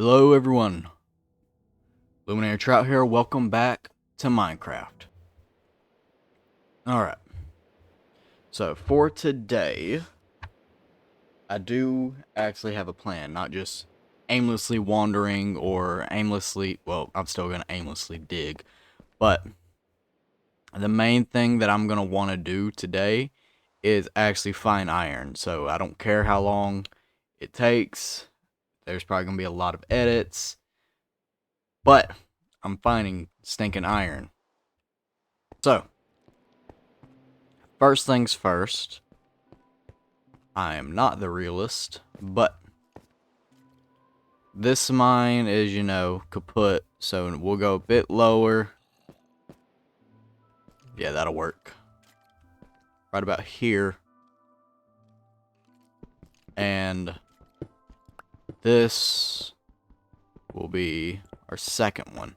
Hello everyone, Luminaire Trout here, welcome back to Minecraft. Alright, so for today, I do actually have a plan, not just aimlessly wandering or aimlessly, well, I'm still going to aimlessly dig, but the main thing that I'm going to want to do today is actually find iron, so I don't care how long it takes, there's probably going to be a lot of edits, but I'm finding stinking iron. So, first things first, I am not the realist, but this mine is, kaput, so we'll go a bit lower. Yeah, that'll work. Right about here. And this will be our second one.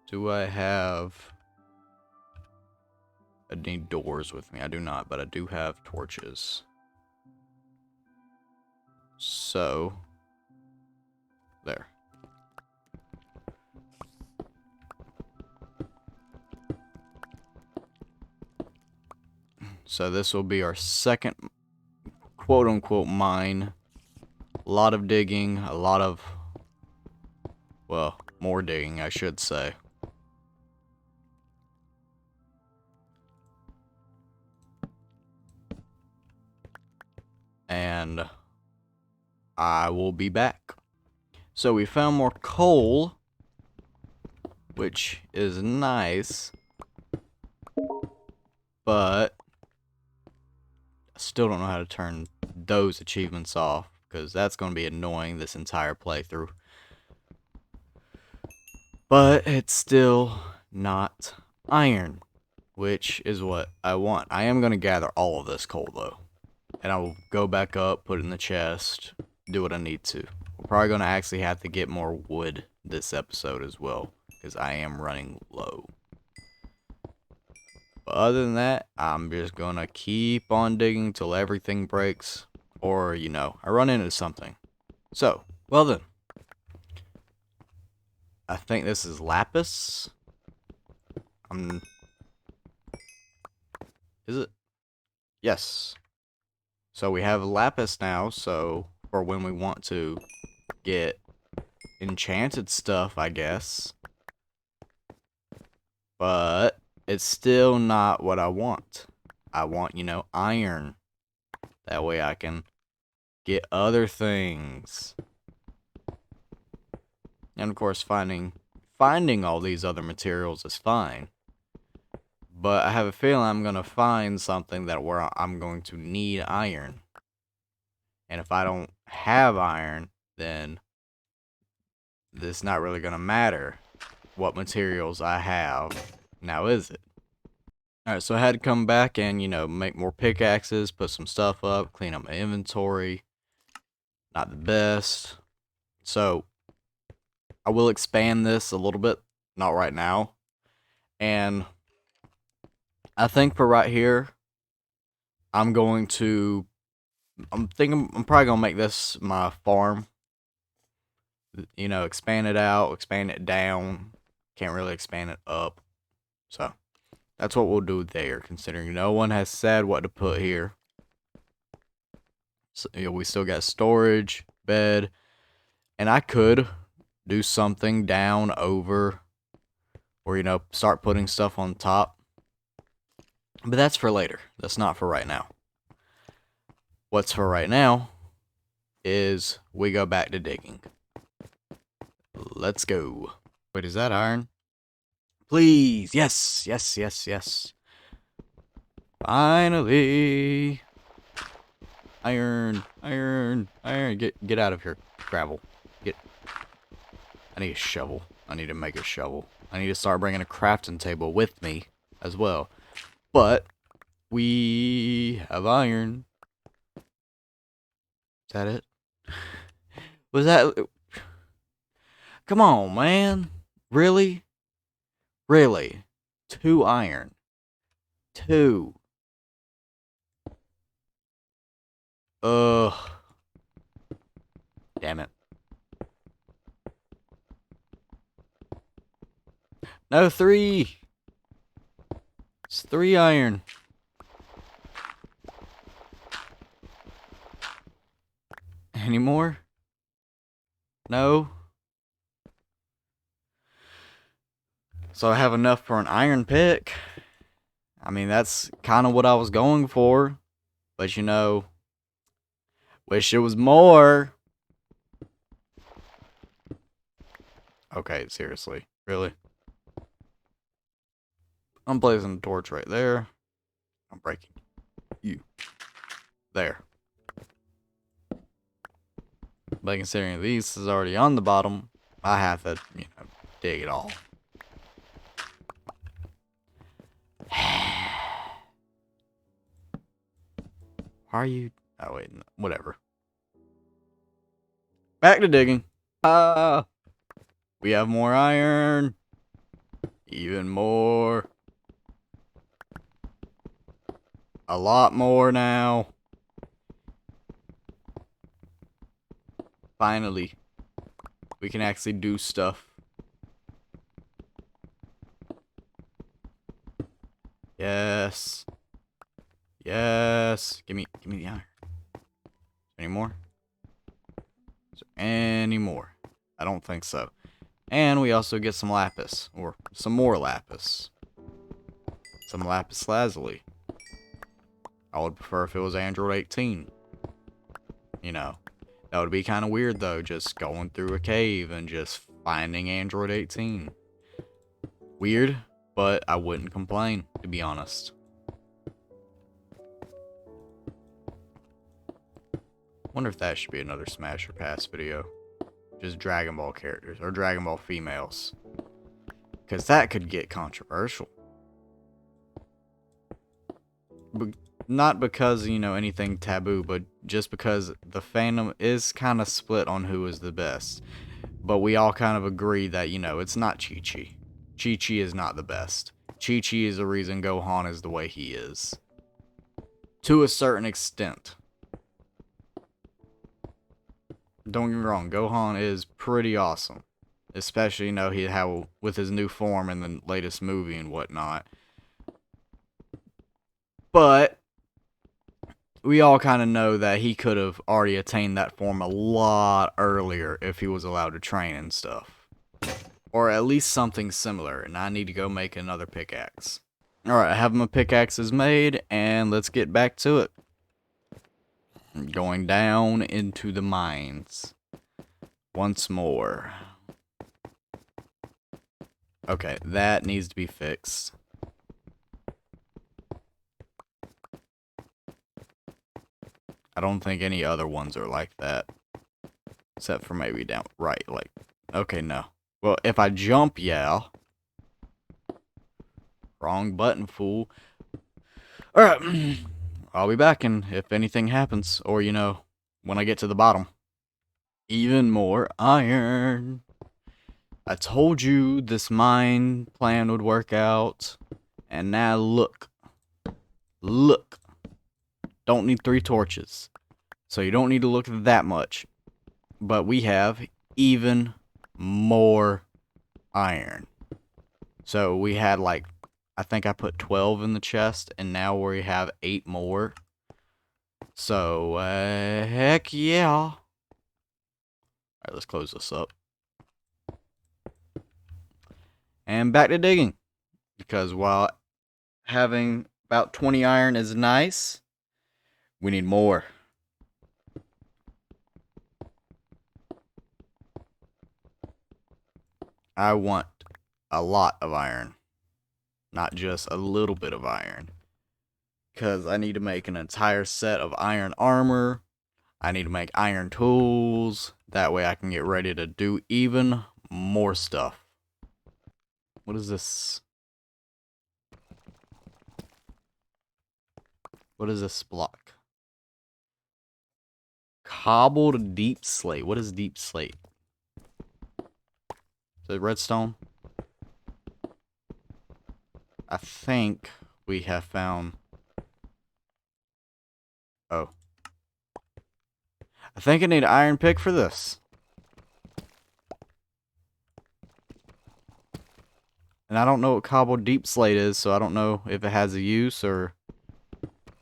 Do I have... I need doors with me. I do not, but I do have torches. So, there. So this will be our second quote-unquote mine. A lot of digging, a lot of, well, more digging, I should say. And I will be back. So we found more coal, which is nice, but I still don't know how to turn those achievements off, because that's going to be annoying this entire playthrough. But it's still not iron, which is what I want. I am going to gather all of this coal, though, and I will go back up, put it in the chest, do what I need to. We're probably going to actually have to get more wood this episode as well, because I am running low. But other than that, I'm just going to keep on digging till everything breaks, or, I run into something. So, well then. I think this is lapis. Is it? Yes. So we have lapis now, so for when we want to get enchanted stuff, I guess. But it's still not what I want. I want, iron. That way I can get other things. And of course, finding all these other materials is fine. But I have a feeling I'm going to find something where I'm going to need iron. And if I don't have iron, then it's not really going to matter what materials I have. Now is it? Alright, so I had to come back and, make more pickaxes, put some stuff up, clean up my inventory. Not the best. So, I will expand this a little bit. Not right now. And I think for right here, I'm probably gonna make this my farm. Expand it out, expand it down. Can't really expand it up. So, that's what we'll do there, considering no one has said what to put here. So, we still got storage, bed, and I could do something down over, or, start putting stuff on top. But that's for later. That's not for right now. What's for right now is we go back to digging. Let's go. Wait, is that iron? Please. Yes, yes, yes, yes. Finally. Iron, iron, iron. Get out of here, gravel. I need a shovel. I need to make a shovel. I need to start bringing a crafting table with me as well. But we have iron. Is that it? Was that... Come on, man. Really? Really? 2 iron. 2. Ugh. Damn it. No, 3. It's 3 iron. Any more? No. So I have enough for an iron pick. I mean, that's kind of what I was going for. But you know, wish it was more. Okay, seriously. Really? I'm blazing a torch right there. I'm breaking you. There. But considering these is already on the bottom, I have to, you know, dig it all. Why are you... Oh, wait. No, whatever. Back to digging. We have more iron. Even more. A lot more now. Finally. We can actually do stuff. Yes. Yes. Give me the iron. Any more? Is there any more? I don't think so. And we also get some lapis. Or some more lapis. Some lapis lazuli. I would prefer if it was Android 18. You know. That would be kind of weird though, just going through a cave and just finding Android 18. Weird, but I wouldn't complain, to be honest. Wonder if that should be another Smash or Pass video. Just Dragon Ball characters, or Dragon Ball females. Because that could get controversial. But not because, you know, anything taboo, but just because the fandom is kind of split on who is the best. But we all kind of agree that, you know, it's not Chi-Chi. Chi-Chi is not the best. Chi-Chi is the reason Gohan is the way he is. To a certain extent. Don't get me wrong, Gohan is pretty awesome. Especially, you know, how with his new form in the latest movie and whatnot. But we all kind of know that he could have already attained that form a lot earlier if he was allowed to train and stuff. Or at least something similar, and I need to go make another pickaxe. Alright, I have my pickaxes made, and let's get back to it. I'm going down into the mines. Once more. Okay, that needs to be fixed. I don't think any other ones are like that. Except for maybe down right, like... Okay, no. Well, if I jump, yeah. Wrong button, fool. Alright. I'll be back and if anything happens. Or, you know, when I get to the bottom. Even more iron. I told you this mine plan would work out. And now look. Look. Don't need 3 torches. So you don't need to look that much. But we have even more iron. So we had like, I think I put 12 in the chest. And now we have 8 more. So, heck yeah. Alright, let's close this up. And back to digging. Because while having about 20 iron is nice, we need more. I want a lot of iron. Not just a little bit of iron. Because I need to make an entire set of iron armor. I need to make iron tools. That way I can get ready to do even more stuff. What is this? What is this block? Cobbled deep slate. What is deep slate? Is it redstone? I think we have found... Oh. I think I need an iron pick for this. And I don't know what cobbled deep slate is, so I don't know if it has a use or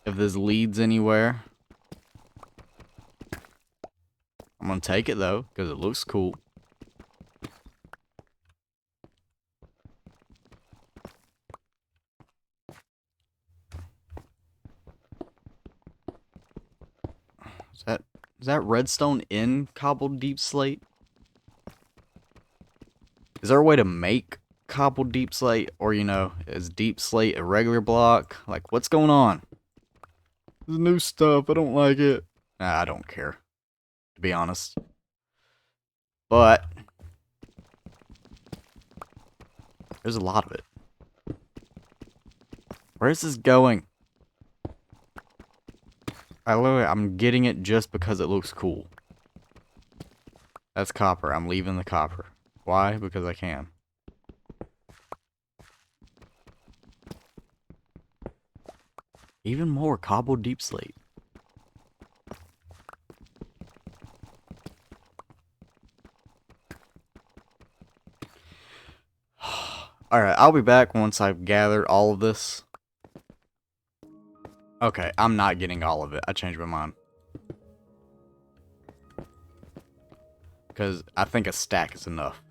if this leads anywhere. I'm gonna take it though, because it looks cool. Is that redstone in cobbled deep slate? Is there a way to make cobbled deep slate? Or, you know, is deep slate a regular block? Like, what's going on? There's new stuff. I don't like it. Nah, I don't care, to be honest. But there's a lot of it. Where is this going? I'm getting it just because it looks cool. That's copper. I'm leaving the copper. Why? Because I can. Even more cobbled deep slate. Alright, I'll be back once I've gathered all of this. Okay, I'm not getting all of it. I changed my mind. Because I think a stack is enough.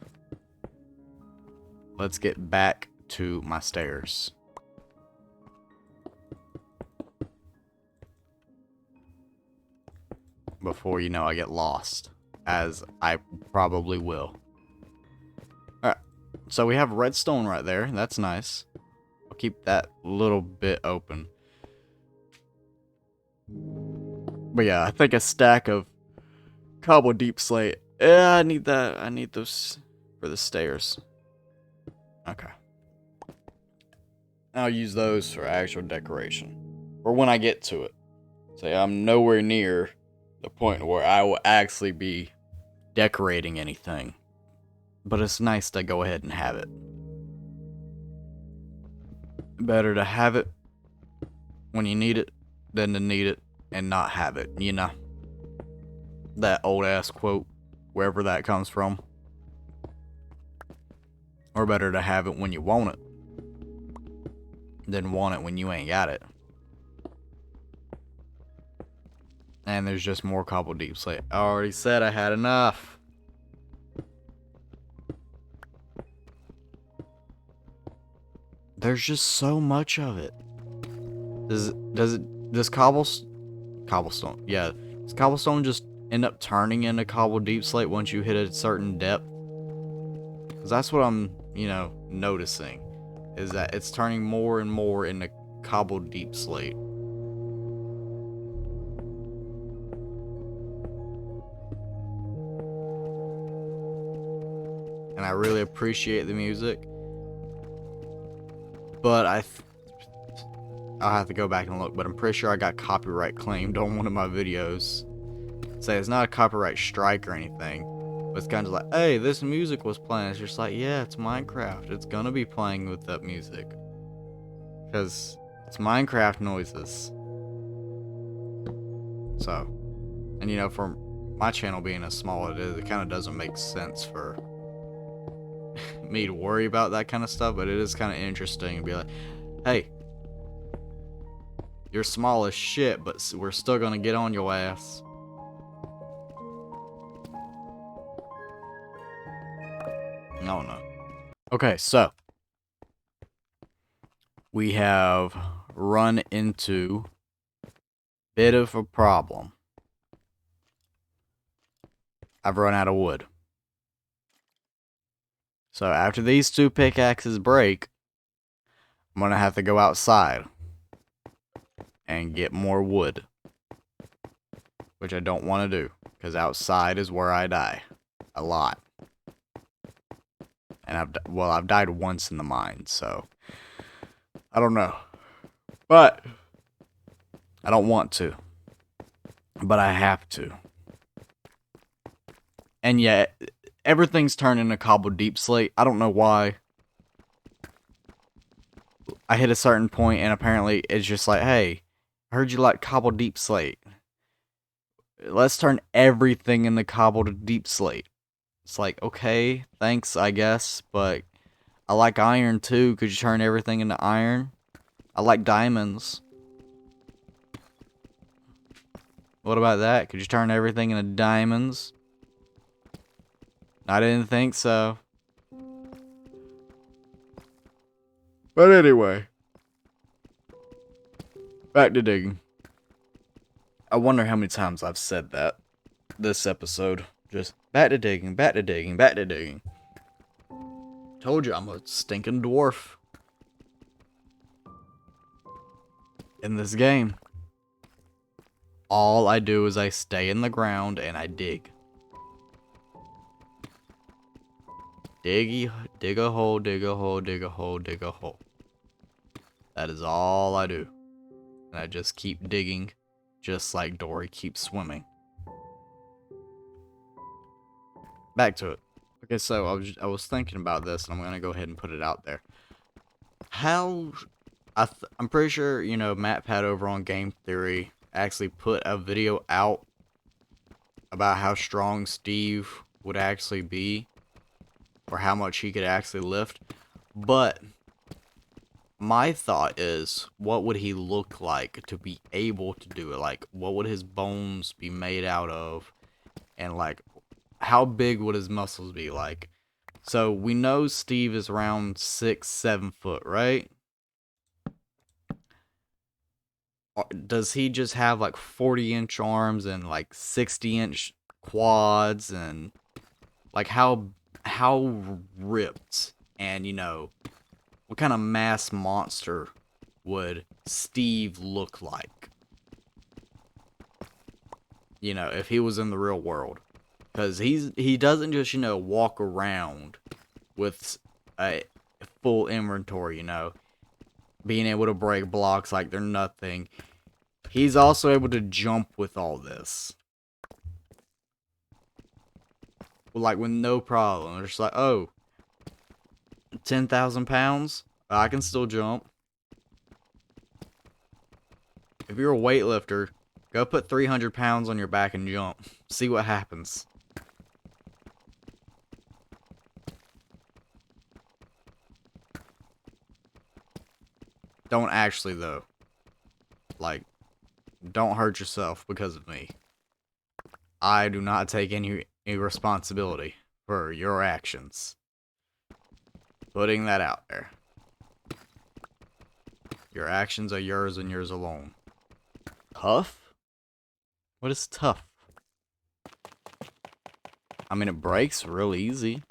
Let's get back to my stairs. Before, you know, I get lost. As I probably will. Alright, so we have redstone right there. That's nice. I'll keep that little bit open. But yeah, I think a stack of cobble deep slate. Yeah, I need that. I need those for the stairs. Okay. I'll use those for actual decoration. Or when I get to it. Say I'm nowhere near the point where I will actually be decorating anything. But it's nice to go ahead and have it. Better to have it when you need it than to need it and not have it, you know? That old ass quote, wherever that comes from. Or better to have it when you want it than want it when you ain't got it. And there's just more cobble deep slate. I already said I had enough. There's just so much of it. Does cobblestone, yeah. Does cobblestone just end up turning into cobble deep slate once you hit a certain depth? Because that's what I'm, you know, noticing. Is that it's turning more and more into cobble deep slate. And I really appreciate the music. But I'll have to go back and look, but I'm pretty sure I got copyright claimed on one of my videos. Say it's not a copyright strike or anything, but it's kind of like, hey, this music was playing. It's just like, yeah, it's Minecraft. It's gonna be playing with that music. Because it's Minecraft noises. So, and you know, for my channel being as small as it is, it kind of doesn't make sense for me to worry about that kind of stuff, but it is kind of interesting to be like, hey, you're small as shit, but we're still gonna get on your ass. No, no. Okay, so we have run into a bit of a problem. I've run out of wood. So after these two pickaxes break, I'm gonna have to go outside and get more wood. Which I don't want to do, because outside is where I die. A lot. And I've died once in the mine, so I don't know. But I don't want to. But I have to. And yet, everything's turned into cobbled deep slate. I don't know why. I hit a certain point and apparently it's just like, hey, I heard you like cobbled deep slate. let's turn everything into cobble to deep slate. It's like, okay, thanks, I guess, but I like iron too. Could you turn everything into iron? I like diamonds. What about that? Could you turn everything into diamonds? I didn't think so. But anyway, back to digging. I wonder how many times I've said that this episode. Just back to digging, back to digging, back to digging. Told you I'm a stinking dwarf in this game. All I do is I stay in the ground and I dig. Dig a hole, dig a hole, dig a hole, dig a hole. That is all I do. And I just keep digging, just like Dory keeps swimming. Back to it. Okay, so I was thinking about this, and I'm gonna go ahead and put it out there. I'm pretty sure, you know, MatPat over on Game Theory actually put a video out about how strong Steve would actually be, or how much he could actually lift. But my thought is, what would he look like to be able to do it? Like, what would his bones be made out of? And like, how big would his muscles be like? So we know Steve is around 6-7 foot, right? Does he just have like 40-inch arms and like 60-inch quads, and like how ripped, and you know, what kind of mass monster would Steve look like? You know, if he was in the real world. Because he doesn't just, you know, walk around with a full inventory, you know, being able to break blocks like they're nothing. He's also able to jump with all this. Like, with no problem. They're just like, oh, 10,000 pounds? I can still jump. If you're a weightlifter, go put 300 pounds on your back and jump. See what happens. Don't actually, though. Like, don't hurt yourself because of me. I do not take any responsibility for your actions. Putting that out there. Your actions are yours and yours alone. Tough? What is tough? I mean, it breaks real easy.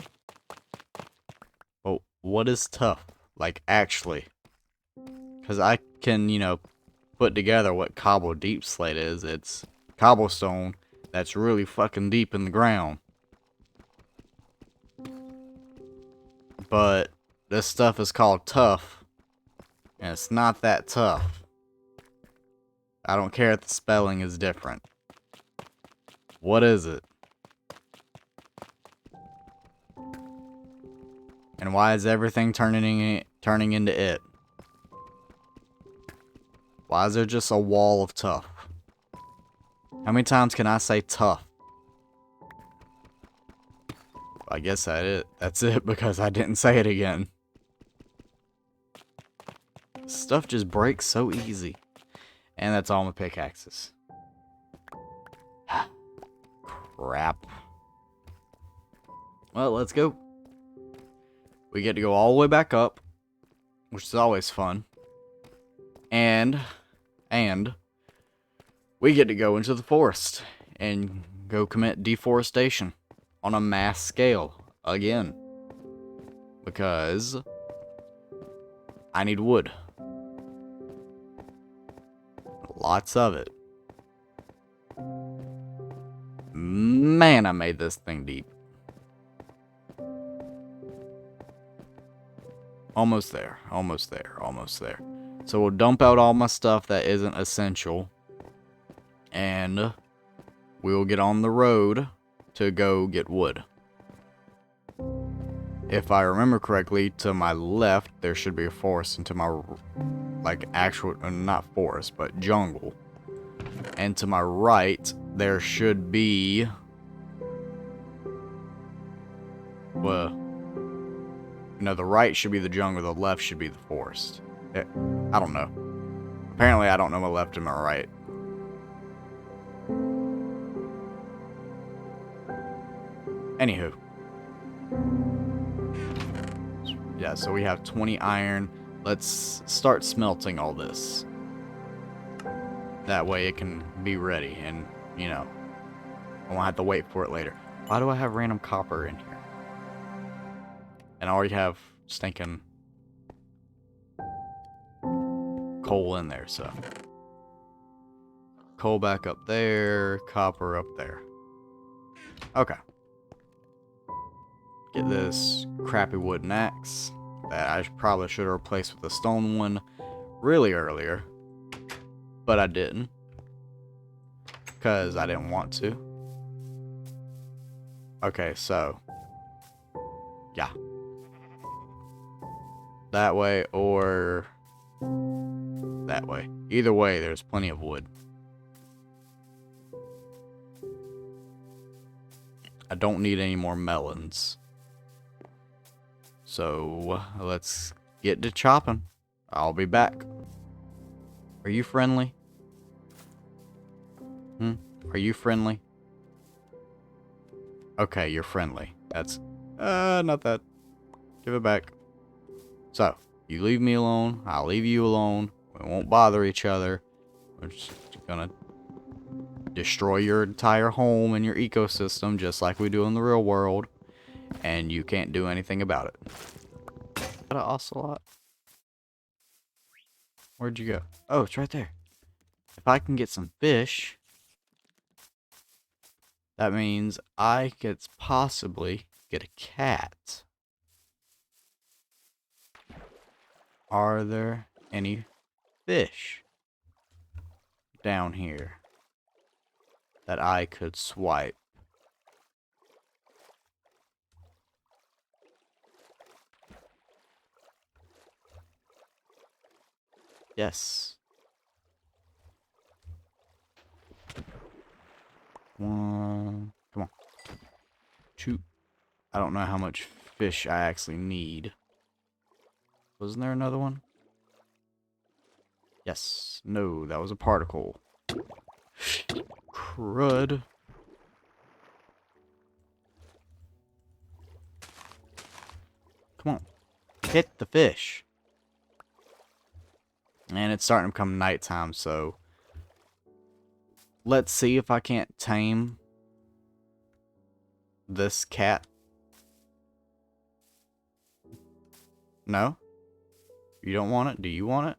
But what is tough? Like, actually. Because I can, you know, put together what cobble deep slate is. It's cobblestone that's really fucking deep in the ground. But this stuff is called tough. And it's not that tough. I don't care if the spelling is different. What is it? And why is everything turning into it? Why is there just a wall of tough? How many times can I say tough? I guess that's it because I didn't say it again. Stuff just breaks so easy. And that's all my pickaxes. Crap. Well, let's go. We get to go all the way back up, which is always fun. And we get to go into the forest and go commit deforestation on a mass scale again. Because I need wood. Lots of it. Man, I made this thing deep. Almost there, almost there, almost there. So we'll dump out all my stuff that isn't essential. And we'll get on the road to go get wood. If I remember correctly, to my left, there should be a forest, and to my, like, actual, not forest, but jungle. And to my right, there should be... Well, the right should be the jungle, the left should be the forest. I don't know. Apparently, I don't know my left and my right. Anywho. Yeah, so we have 20 iron. Let's start smelting all this. That way it can be ready and, I won't have to wait for it later. Why do I have random copper in here? And I already have stinking coal in there, so. Coal back up there, copper up there. Okay. Get this crappy wooden axe that I probably should have replaced with a stone one really earlier. But I didn't. Because I didn't want to. Okay, so. Yeah. That way or that way. Either way, there's plenty of wood. I don't need any more melons. So, let's get to chopping. I'll be back. Are you friendly? Are you friendly? Okay, you're friendly. That's, not that. Give it back. So, you leave me alone, I'll leave you alone. We won't bother each other. We're just gonna destroy your entire home and your ecosystem just like we do in the real world. And you can't do anything about it. Got an ocelot? Where'd you go? Oh, it's right there. If I can get some fish, that means I could possibly get a cat. Are there any fish down here that I could swipe? Yes. One. Come on. Two. I don't know how much fish I actually need. Wasn't there another one? Yes. No, that was a particle. Crud. Come on. Hit the fish. And it's starting to become nighttime, so let's see if I can't tame this cat. No? You don't want it? Do you want it?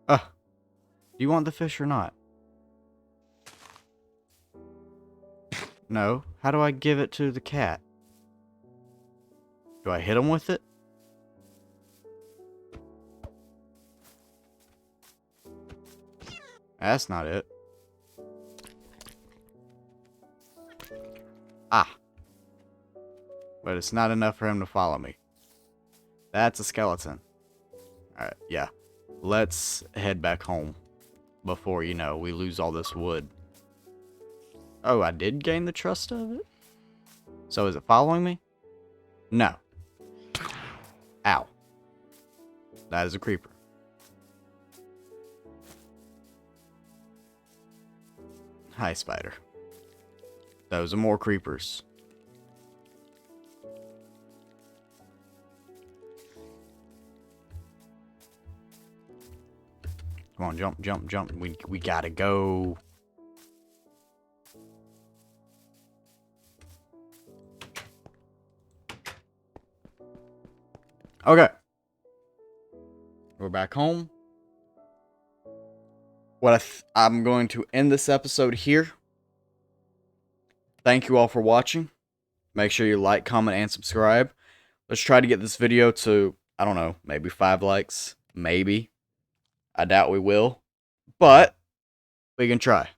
Do you want the fish or not? No. How do I give it to the cat? Do I hit him with it? That's not it. Ah. But it's not enough for him to follow me. That's a skeleton. Alright, yeah. Let's head back home. Before, we lose all this wood. Oh, I did gain the trust of it? So is it following me? No. Ow. That is a creeper. Hi, spider. Those are more creepers. Come on, jump, jump, jump. We gotta go. Okay. We're back home. I'm going to end this episode here. Thank you all for watching. Make sure you like, comment, and subscribe. Let's try to get this video to, I don't know, maybe 5 likes. Maybe. I doubt we will. But we can try.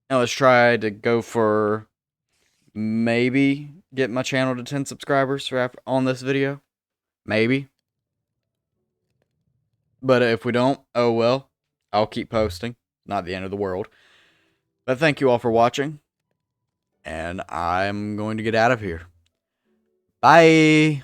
Now let's try to go for maybe get my channel to 10 subscribers on this video. Maybe. But if we don't, oh well. I'll keep posting. not the end of the world. But thank you all for watching, and I'm going to get out of here. Bye!